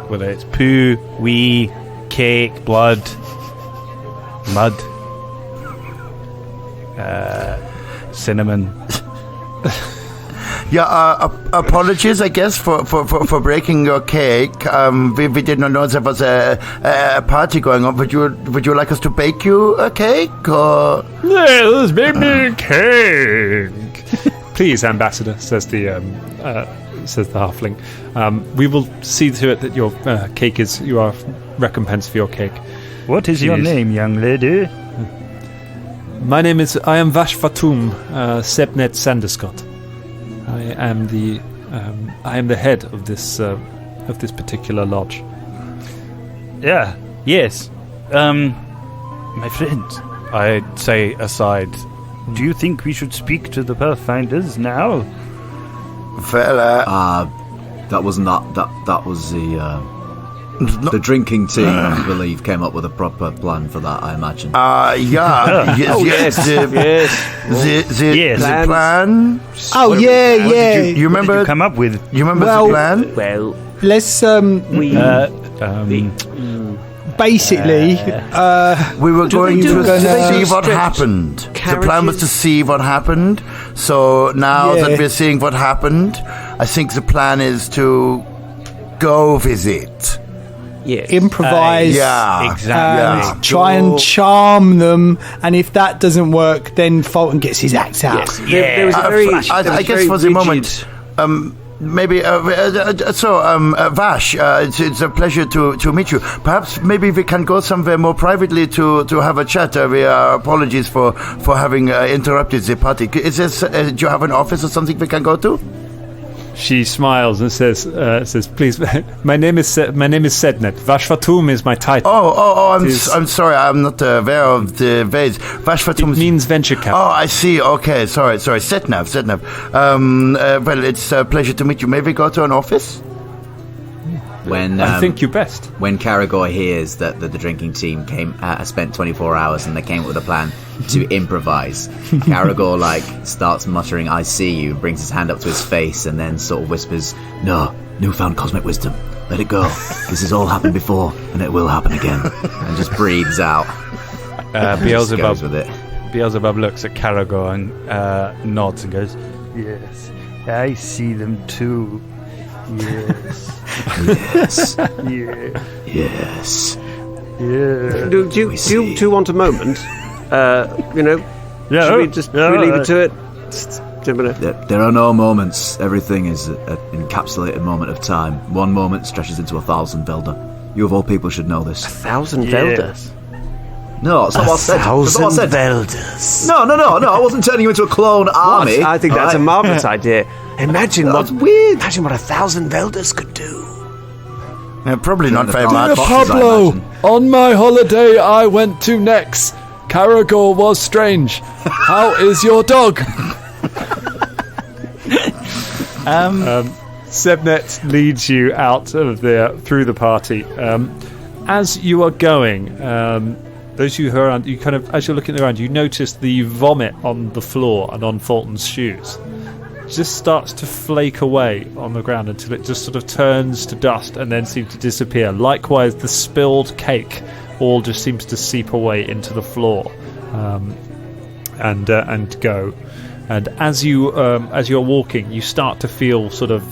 Whether it's poo, wee, cake, blood, mud, cinnamon. Yeah, apologies, I guess, for breaking your cake. We did not know there was a party going on. Would you like us to bake you a cake? Or? Yes, bake me a cake. Please, Ambassador, says the halfling. We will see to it that your cake you are recompensed for your cake. What is your name, young lady? My name is. I am Vash Fatum Sebnet Sanderscott. I am the head of this particular lodge. Yeah. Yes. My friend, I'd say aside. Do you think we should speak to the Pathfinders now? Fella. That wasn't that was the drinking team, I believe, came up with a proper plan for that, I imagine. Yeah. Yes. The plan. Oh, yeah. You remember? What did you come up with? You remember the plan? Well, let's basically, we were going to see what stretch happened. carriages? The plan was to see what happened. So now that we're seeing what happened, I think the plan is to go visit. yes. improvise, Exactly. try and charm them, and if that doesn't work, then Fulton gets his act out. Yes. There was a very. I guess for the moment, maybe. Vash, it's a pleasure to meet you. Perhaps maybe we can go somewhere more privately to have a chat. We apologies for having interrupted the party. Is this? Do you have an office or something we can go to? She smiles and says, "Please, my name is Sednet. Vash Fatum is my title." I'm sorry, I'm not aware of the ways. Vash Fatum means venture capital. Oh, I see. Okay, sorry. Setnav. Well, it's a pleasure to meet you. May we go to an office? I think you best. When Caragor hears that the drinking team spent 24 hours and they came up with a plan to improvise, Caragor starts muttering, "I see you," brings his hand up to his face and then sort of whispers, "No, newfound cosmic wisdom. Let it go. This has all happened before and it will happen again." And just breathes out. Beelzebub goes with it. Beelzebub looks at Caragor and nods and goes, Yes, I see them too. Yes. Yes. Yeah. Yes. Yeah. Do you want a moment? Should we just leave it to it? There are no moments. Everything is an encapsulated moment of time. One moment stretches into 1,000 Velda. You of all people should know this. 1,000 Veldas? No, it's not what I said. 1,000 Veldas. No. I wasn't turning you into a clone army. I think that's a marvellous idea. Imagine That's weird. Imagine what 1,000 Veldas could do. Probably not very much. Pablo, on my holiday I went to Nex. Caragor was strange. How is your dog? Sebnet leads you out of there through the party. As you are going, those of you who are around, you kind of, as you're looking around, you notice the vomit on the floor and on Fulton's shoes. Just starts to flake away on the ground until it just sort of turns to dust and then seems to disappear. Likewise, the spilled cake all just seems to seep away into the floor and go. And as you're walking, you start to feel sort of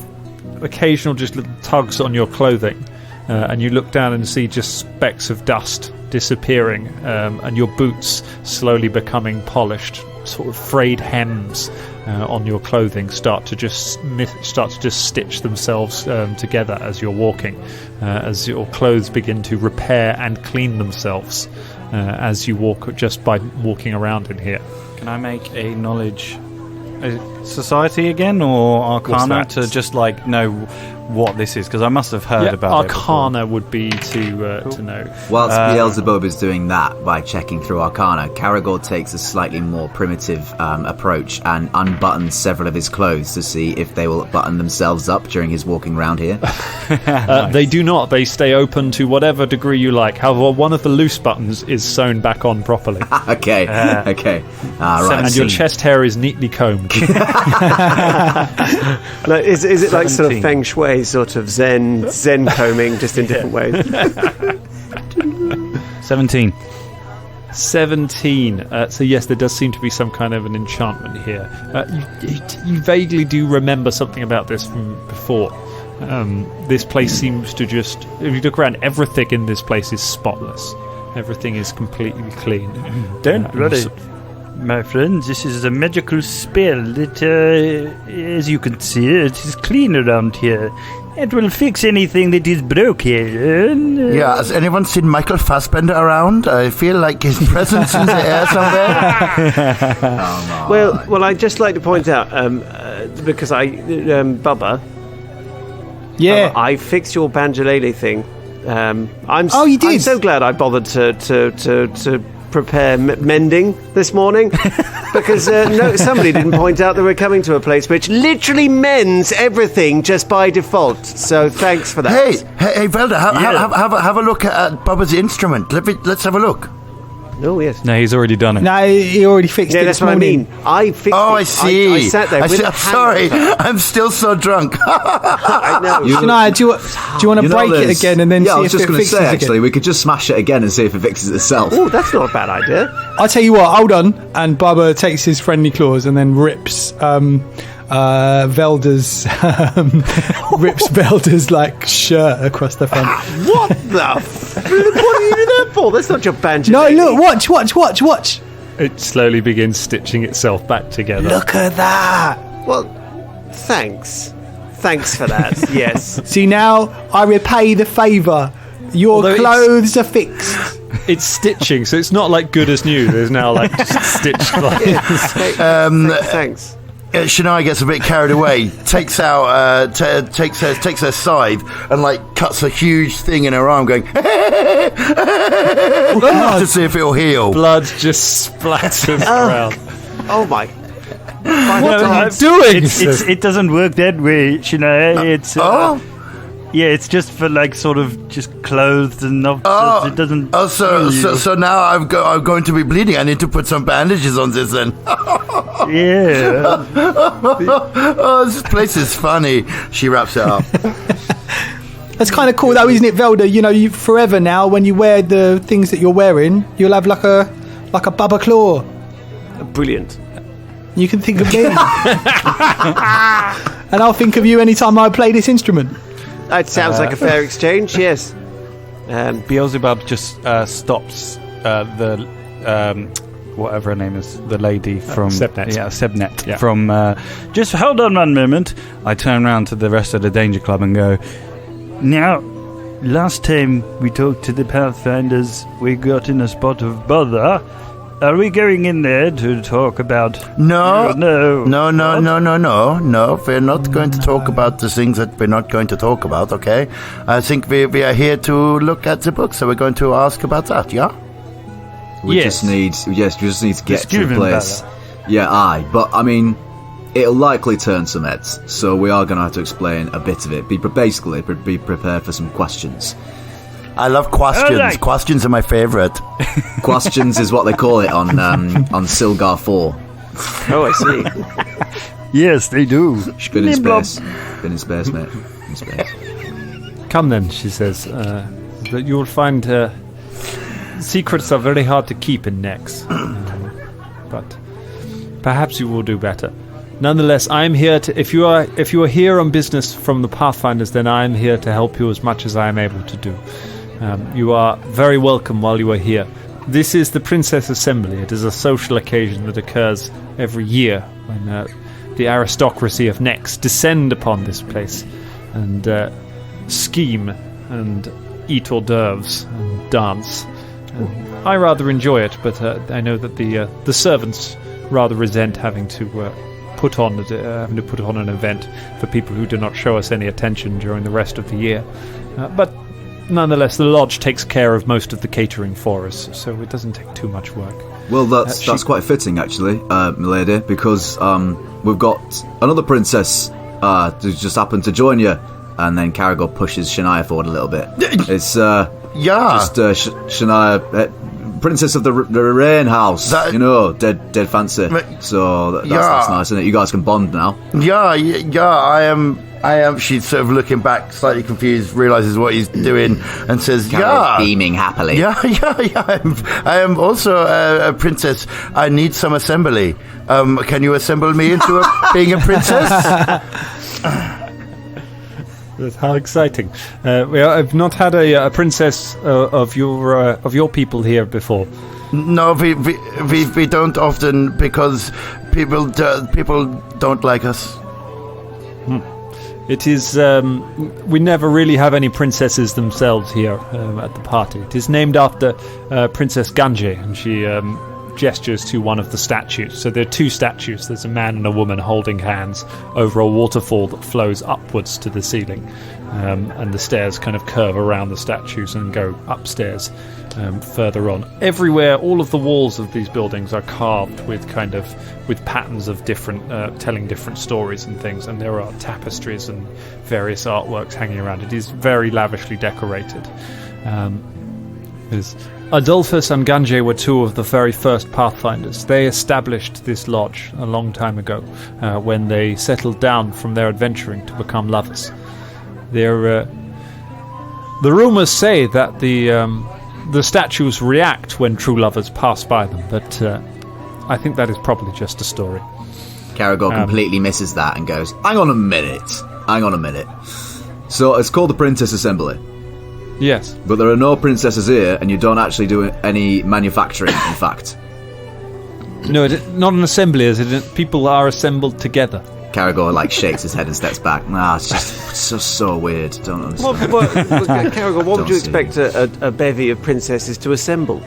occasional just little tugs on your clothing, and you look down and see just specks of dust disappearing, and your boots slowly becoming polished, sort of frayed hems on your clothing start to just stitch themselves together as you're walking, as your clothes begin to repair and clean themselves as you walk, just by walking around in here. Can I make a knowledge society again, or arcana to just like know what this is? Because I must have heard about it. Arcana would be to know. Whilst Beelzebub is doing that by checking through Arcana, Caragor takes a slightly more primitive approach and unbuttons several of his clothes to see if they will button themselves up during his walking around here. Nice. They do not. They stay open to whatever degree you like. However, one of the loose buttons is sewn back on properly. Okay. Right. And your chest hair is neatly combed. Is it like sort of feng shui, sort of zen combing, just in different ways? 17. 17. So yes, there does seem to be some kind of an enchantment here. You vaguely do remember something about this from before. This place seems to just, if you look around, everything in this place is spotless. Everything is completely clean. Don't worry, my friend. This is a magical spell that, as you can see, it is clean around here. It will fix anything that is broken. Yeah, has anyone seen Michael Fassbender around? I feel like his presence in the air somewhere. Well, I'd just like to point out, because Bubba. Yeah. I fixed your banjolele thing. You did? I'm so glad I bothered to prepare mending this morning, because somebody didn't point out that we're coming to a place which literally mends everything just by default. So thanks for that. Hey, Velda, have a look at Bubba's instrument. Let's have a look. Oh, yes. No, he's already done it. No, he already fixed it. That's what I mean. I fixed it. I see. I sat there with I'm sorry. I'm still so drunk. I know. Shania, do you want to break it again and then see if it fixes it again? I was just going to say, actually, we could just smash it again and see if it fixes itself. Oh, that's not a bad idea. I'll tell you what, hold on. And Bubba takes his friendly claws and then rips Velda's like shirt across the front. What the what are you doing that for? That's not your banjo. No, look, watch. It slowly begins stitching itself back together. Look at that. Well, thanks for that. Yes. See, now I repay the favour. Your clothes are fixed. It's stitching, so it's not like good as new. There's now like just stitched clothes. Thanks. Shania gets a bit carried away, takes her scythe and like cuts a huge thing in her arm, going to see if it'll heal. Blood just splatters around. Oh my! What are you doing? It doesn't work that way, Shania. It's yeah, it's just for like sort of just clothes and not. It doesn't. So now I'm going to be bleeding. I need to put some bandages on this then. Yeah. This place is funny. She wraps it up. That's kind of cool, though, isn't it, Velda? You know, you forever now. When you wear the things that you're wearing, you'll have like a Bubba claw. Brilliant. You can think of me, and I'll think of you anytime I play this instrument. That sounds like a fair exchange. Yes. Beelzebub just stops the whatever her name is, the lady from Sebnet. Yeah, Sebnet. Yeah. From just hold on 1 moment. I turn around to the rest of the Danger Club and go, now, last time we talked to the Pathfinders, we got in a spot of bother. Are we going in there to talk about... No. We're not going to talk about the things that we're not going to talk about, okay? I think we are here to look at the book, so we're going to ask about that, yeah? We just need to get to the place. Yeah, but I mean, it'll likely turn some heads, so we are going to have to explain a bit of it. Be prepared for some questions. I love questions. Right. Questions are my favourite. Questions is what they call it on Silgar 4. Oh, I see. Yes, they do. Been in space. Been in space, mate. In space. Come then, she says. That you will find secrets are very hard to keep in Nex, but perhaps you will do better. Nonetheless, I am here to. If you are here on business from the Pathfinders, then I am here to help you as much as I am able to do. You are very welcome while you are here. This is the Princess Assembly. It is a social occasion that occurs every year when the aristocracy of Nex descend upon this place and scheme and eat hors d'oeuvres and dance. I rather enjoy it, but I know that the servants rather resent having to put on an event for people who do not show us any attention during the rest of the year. But nonetheless, the lodge takes care of most of the catering for us, so it doesn't take too much work. Well, that's quite fitting, actually, milady, because we've got another princess who just happened to join you. And then Caragor pushes Shania forward a little bit. It's Shania, princess of the Rain House. Dead fancy. So that's nice, isn't it? You guys can bond now. Yeah. I am. She's sort of looking back, slightly confused, realizes what he's doing, and says, Caragor's beaming happily. Yeah. I am also a princess. I need some assembly. Can you assemble me into being a princess? How exciting! I've not had a princess of your people here before. No, we don't often, because people don't like us. It is we never really have any princesses themselves here at the party. It is named after Princess Ganje, and she gestures to one of the statues. So there are two statues. There's a man and a woman holding hands over a waterfall that flows upwards to the ceiling, and the stairs kind of curve around the statues and go upstairs further on. Everywhere, all of the walls of these buildings are carved with patterns of different telling different stories and things, and there are tapestries and various artworks hanging around. It is very lavishly decorated. Adolphus and Ganje were two of the very first Pathfinders. They established this lodge a long time ago when they settled down from their adventuring to become lovers. The rumours say that the statues react when true lovers pass by them, but I think that is probably just a story. Caragor completely misses that and goes, Hang on a minute. So it's called the Princess Assembly. Yes. But there are no princesses here, and you don't actually do any manufacturing, in fact. No, not an assembly, is it? People are assembled together. Caragor, shakes his head and steps back. It's just so weird. Don't understand. Caragor, what would you expect a bevy of princesses to assemble?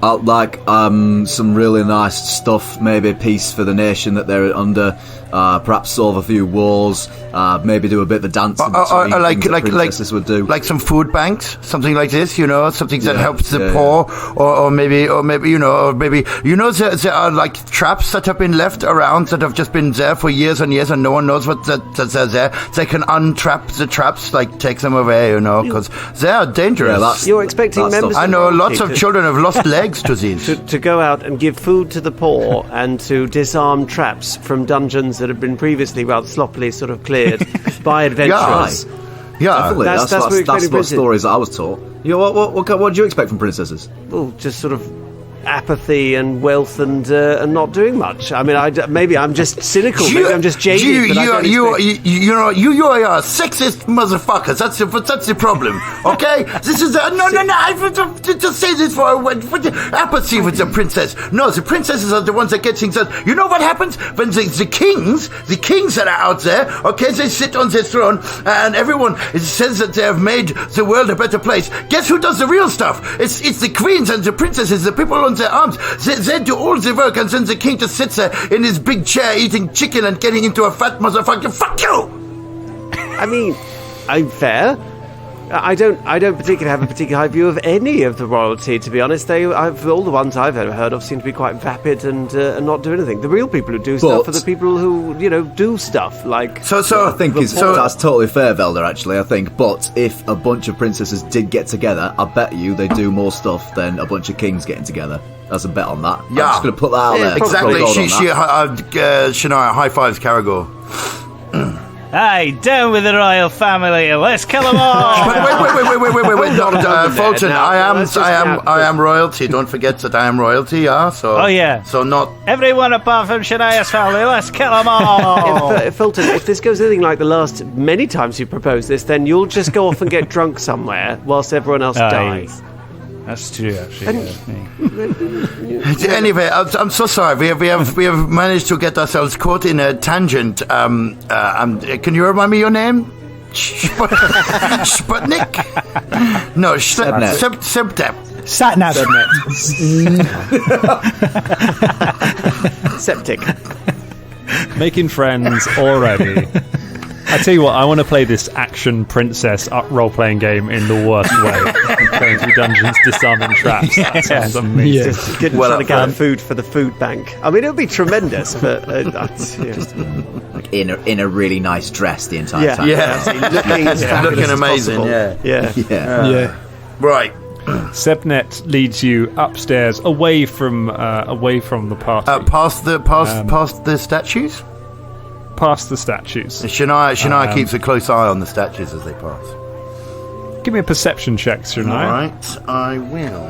Some really nice stuff, maybe peace for the nation that they're under, perhaps solve a few wars, maybe do a bit of the dancing like princesses would do. Like some food banks, something like this, something that helps the poor, or maybe there are like traps that have been left around that have just been there for years and years, and no one knows that they're there. They can untrap the traps, take them away, because they are dangerous. You're expecting members. I know lots of children have lost legs to these. To go out and give food to the poor and to disarm traps from dungeons that have been previously rather sloppily sort of cleared by adventurers. Yeah. That's what stories I was taught. What do you expect from princesses? Well, just sort of apathy and wealth and not doing much. I mean, maybe I'm just cynical. Maybe I'm just jaded. You are sexist motherfuckers. That's the problem. Okay, this is no. I just say this for apathy with the princess. No, the princesses are the ones that get things done. You know what happens when the kings that are out there? Okay, they sit on their throne and everyone says that they have made the world a better place. Guess who does the real stuff? It's the queens and the princesses, the people on their arms. They do all the work, and then the king just sits there in his big chair eating chicken and getting into a fat motherfucker. Fuck you! I mean, I'm fair. I don't particularly have a particularly high view of any of the royalty, to be honest. All the ones I've ever heard of seem to be quite vapid and not do anything. The real people who do stuff are the people who, do stuff like. So I think that's totally fair, Velda. Actually, I think. But if a bunch of princesses did get together, I bet you they do more stuff than a bunch of kings getting together. That's a bet on that. Yeah. I'm just going to put that out there. Exactly. Shania high fives Caragor. Aye, down with the royal family. Let's kill them all. Wait. Fulton, I am royalty. Don't forget that I am royalty. Yeah. So. Oh yeah. So not everyone apart from Shania's family. Let's kill them all. Fulton, if this goes anything like the last many times you proposed this, then you'll just go off and get drunk somewhere whilst everyone else dies. That's true, actually. Anyway, I'm so sorry. We have managed to get ourselves caught in a tangent. Can you remind me your name? Sputnik? No, Septep. Satnav. Septic. Making friends already. I tell you what, I want to play this action princess role-playing game in the worst way. Going through dungeons, disarming traps. That sounds amazing. Just trying to gather food for the food bank. I mean, it would be tremendous, but that's like in a really nice dress the entire time. Looking amazing. Yeah. Right. Sebnet leads you upstairs, away from the party. Past the statues. Past the statues. Shania keeps a close eye on the statues as they pass. Give me a perception check, Shania. All right, I will.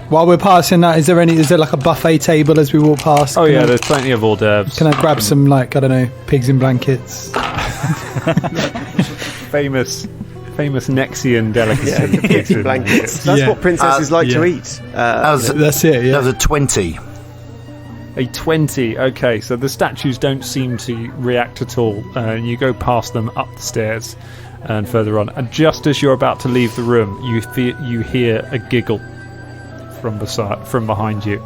While we're passing that, is there like a buffet table as we walk past? Oh yeah, there's plenty of hors d'oeuvres. Can I grab some, like, I don't know, pigs in blankets? famous Nexian delicacy. Pigs in blankets. That's what princesses like to eat. That's it. Yeah. That was a 20. A 20. Okay, so the statues don't seem to react at all. You go past them up the stairs and further on. And just as you're about to leave the room, you hear a giggle from behind you.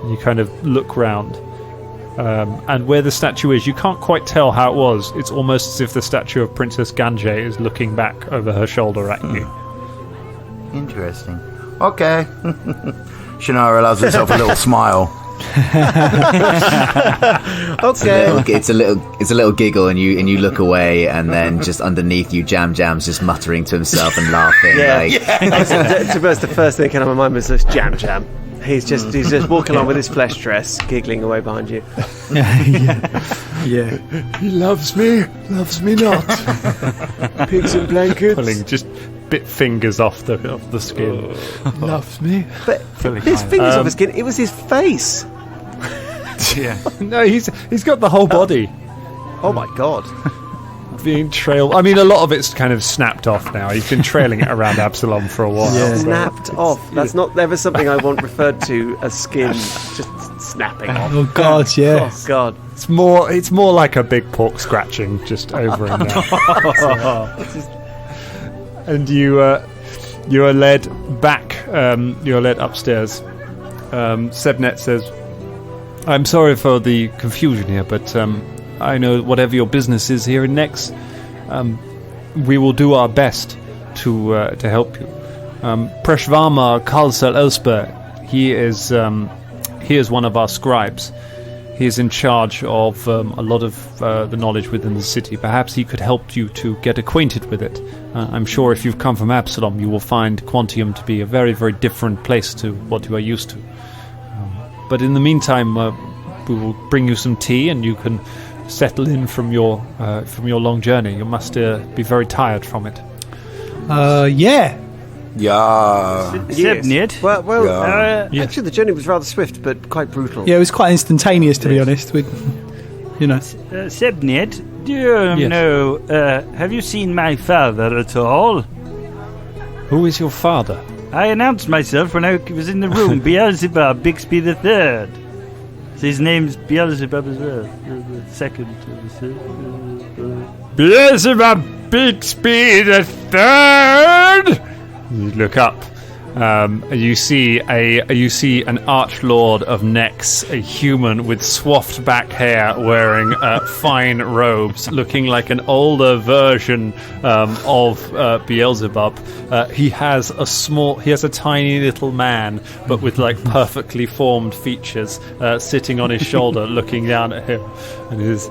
You kind of look round. And where the statue is, you can't quite tell how it was. It's almost as if the statue of Princess Ganjay is looking back over her shoulder at you. Interesting. Okay. Shania allows herself a little smile. Okay. It's a little giggle, and you look away, and then just underneath you, Jam's just muttering to himself and laughing. To be honest, the first thing that came to my mind was this Jam. He's just walking along with his flesh dress, giggling away behind you. Yeah. He loves me not. Pigs in blankets. Pulling just bit fingers off the skin. Loves me. But his fingers off his skin, it was his face. Yeah. No, he's got the whole body. Oh my god. Being trailed. I mean, a lot of it's kind of snapped off now. He's been trailing it around Absalom for a while. Yeah. Snapped off. That's not ever something I want referred to as skin just snapping off. Oh god, yeah. Oh god. It's more like a big pork scratching just over and down. And you are led back. You are led upstairs. Sebnet says, "I'm sorry for the confusion here, but I know whatever your business is here in Nex, we will do our best to help you. Preshvarma Kalsel Elsper, he is one of our scribes. He is in charge of a lot of the knowledge within the city. Perhaps he could help you to get acquainted with it. I'm sure if you've come from Absalom, you will find Quantium to be a very, very different place to what you are used to. But in the meantime, we will bring you some tea, and you can settle in from your long journey. You must be very tired from it." Yeah. Yes. Well, actually, the journey was rather swift, but quite brutal. Yeah, it was quite instantaneous, to be honest. Sebnet, do you know, have you seen my father at all? Who is your father? I announced myself when I was in the room. Beelzebub Bixby III. His name's Beelzebub as well. The second. Beelzebub Bixby III. You look up. You see an archlord of Nex, a human with swathed back hair, wearing fine robes, looking like an older version of Beelzebub. He has a tiny little man, but with like perfectly formed features, sitting on his shoulder, looking down at him, and is.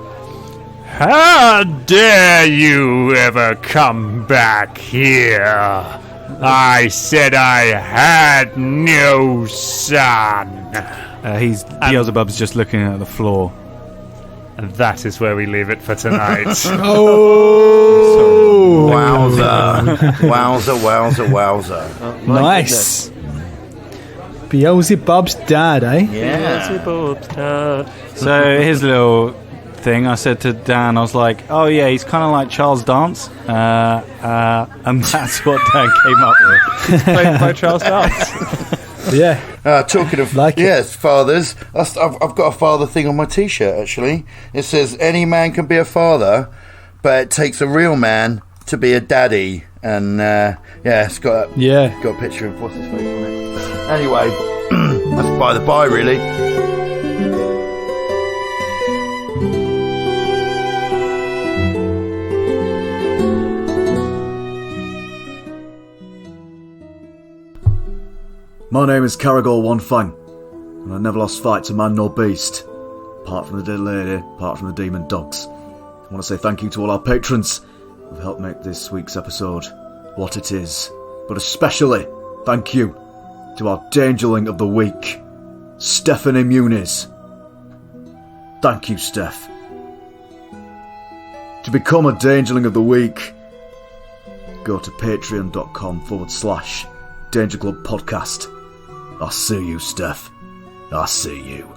"How dare you ever come back here? I said I had no son." Beelzebub's just looking at the floor. And that is where we leave it for tonight. Oh! Wowza. Nice. Beelzebub's dad, eh? Yeah. Beelzebub's dad. So his little thing, I said to Dan, I was like, oh yeah, he's kind of like Charles Dance. And that's what Dan came up with. Played by Charles Dance. Yeah. Talking of fathers, I've got a father thing on my T-shirt, actually. It says, any man can be a father, but it takes a real man to be a daddy. And it's got a picture of what's his face on it. Anyway, that's by the by, really. My name is Caragor One Fang, and I never lost fight to man nor beast, apart from the dead lady, apart from the demon dogs. I want to say thank you to all our patrons who've helped make this week's episode what it is, but especially thank you to our Dangerling of the Week, Stephanie Muniz. Thank you, Steph. To become a Dangerling of the Week, go to patreon.com/Danger Club Podcast. I see you, Steph. I see you.